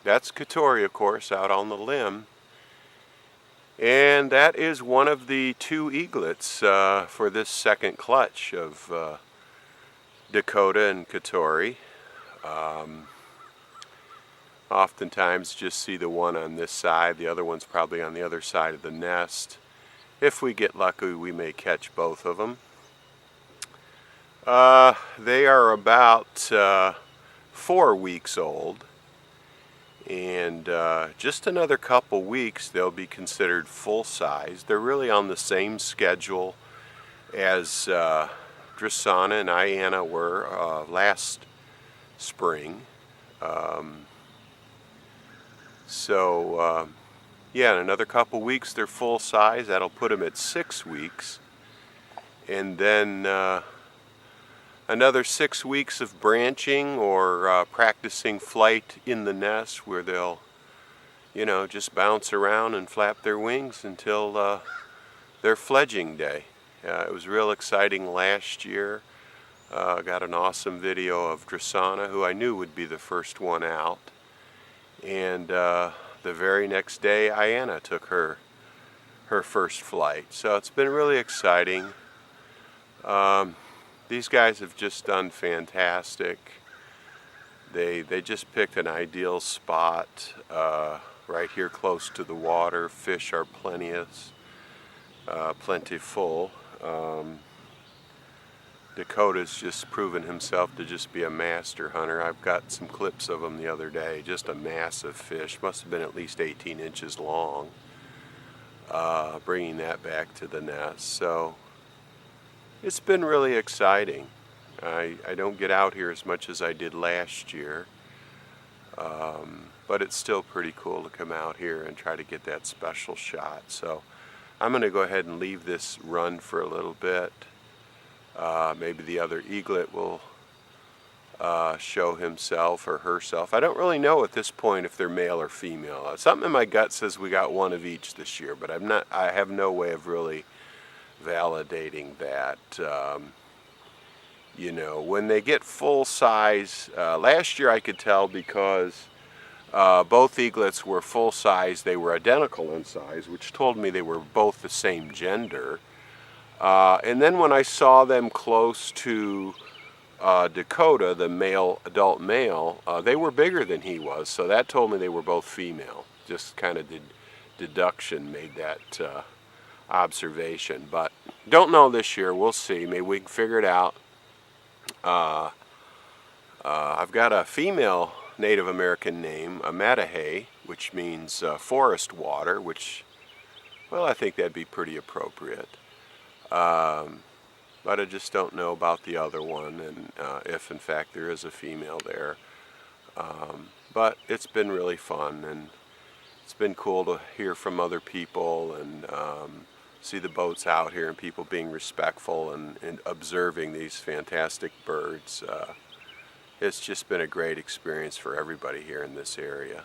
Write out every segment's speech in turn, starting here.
That's Katori, of course, out on the limb. And that is one of the two eaglets for this second clutch of Dakota and Katori. Oftentimes just see the one on this side, the other one's probably on the other side of the nest. If we get lucky, we may catch both of them. They are about 4 weeks old, and just another couple weeks they'll be considered full size. They're really on the same schedule as Dressana and Iana were last spring. Yeah, in another couple weeks they're full size. That'll put them at 6 weeks. And then another 6 weeks of branching or practicing flight in the nest where they'll, just bounce around and flap their wings until their fledging day. It was real exciting last year. Got an awesome video of Dressana, who I knew would be the first one out. And the very next day, Iana took her first flight. So it's been really exciting. These guys have just done fantastic. They just picked an ideal spot right here close to the water. Fish are plentiful. Dakota's just proven himself to just be a master hunter. I've got some clips of him the other day. Just a massive fish. Must have been at least 18 inches long. Bringing that back to the nest. So it's been really exciting. I don't get out here as much as I did last year. But it's still pretty cool to come out here and try to get that special shot. So I'm going to go ahead and leave this run for a little bit. Maybe the other eaglet will show himself or herself. I don't really know at this point if they're male or female. Something in my gut says we got one of each this year, but I have no way of really validating that. When they get full size, last year I could tell because both eaglets were full size. They were identical in size, which told me they were both the same gender. And then when I saw them close to Dakota, the adult male, they were bigger than he was, so that told me they were both female. Just kind of deduction made that observation, but don't know this year. We'll see. Maybe we can figure it out. I've got a female Native American name, Amatahe, which means forest water, which, well, I think that'd be pretty appropriate. But I just don't know about the other one, and if in fact there is a female there. But it's been really fun, and it's been cool to hear from other people and see the boats out here and people being respectful and observing these fantastic birds. It's just been a great experience for everybody here in this area.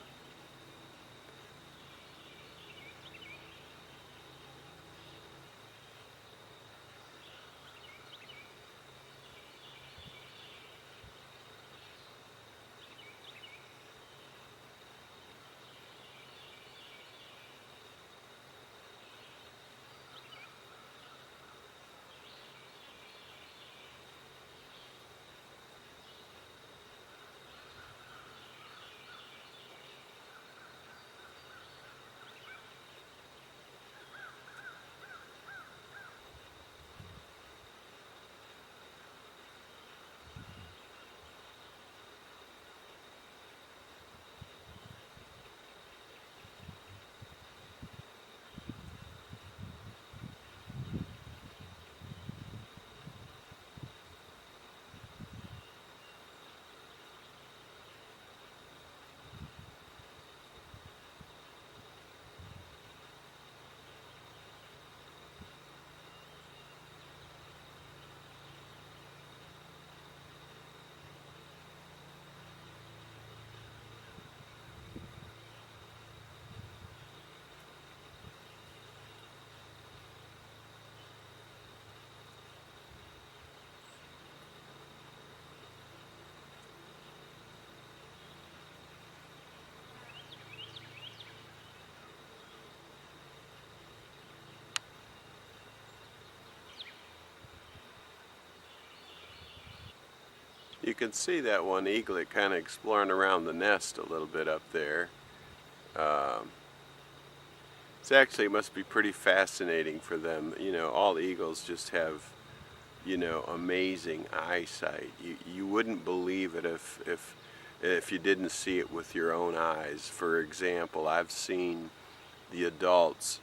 You can see that one eaglet kind of exploring around the nest a little bit up there. It must be pretty fascinating for them. You know, all eagles just have, you know, amazing eyesight. You wouldn't believe it if you didn't see it with your own eyes. For example, I've seen the adults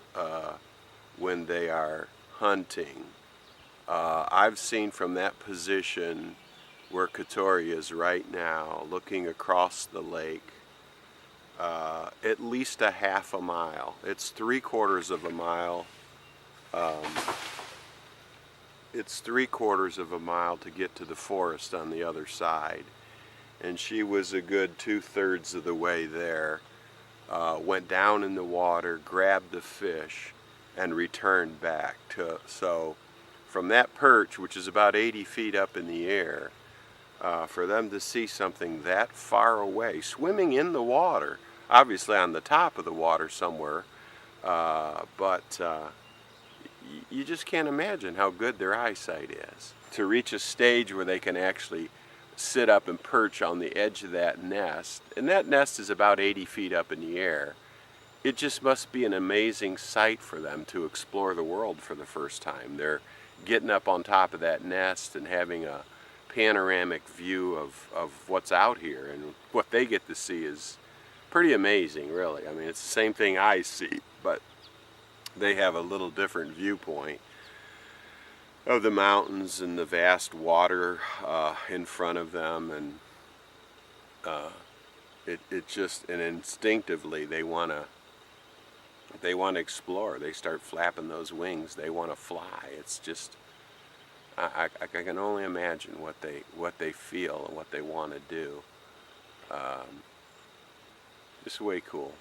when they are hunting. I've seen from that position where Katori is right now, looking across the lake, at least a half a mile. It's 3/4 of a mile. It's 3/4 of a mile to get to the forest on the other side. And she was a good 2/3 of the way there. Went down in the water, grabbed the fish, and returned back. So from that perch, which is about 80 feet up in the air, for them to see something that far away, swimming in the water, obviously on the top of the water somewhere, but you just can't imagine how good their eyesight is. To reach a stage where they can actually sit up and perch on the edge of that nest, and that nest is about 80 feet up in the air, it just must be an amazing sight for them to explore the world for the first time. They're getting up on top of that nest and having a panoramic view of what's out here, and what they get to see is pretty amazing, really. I mean, it's the same thing I see, but they have a little different viewpoint of the mountains and the vast water in front of them, and it just, and instinctively they want to explore. They start flapping those wings. They want to fly. It's just, I can only imagine what they feel and what they want to do. Just way cool.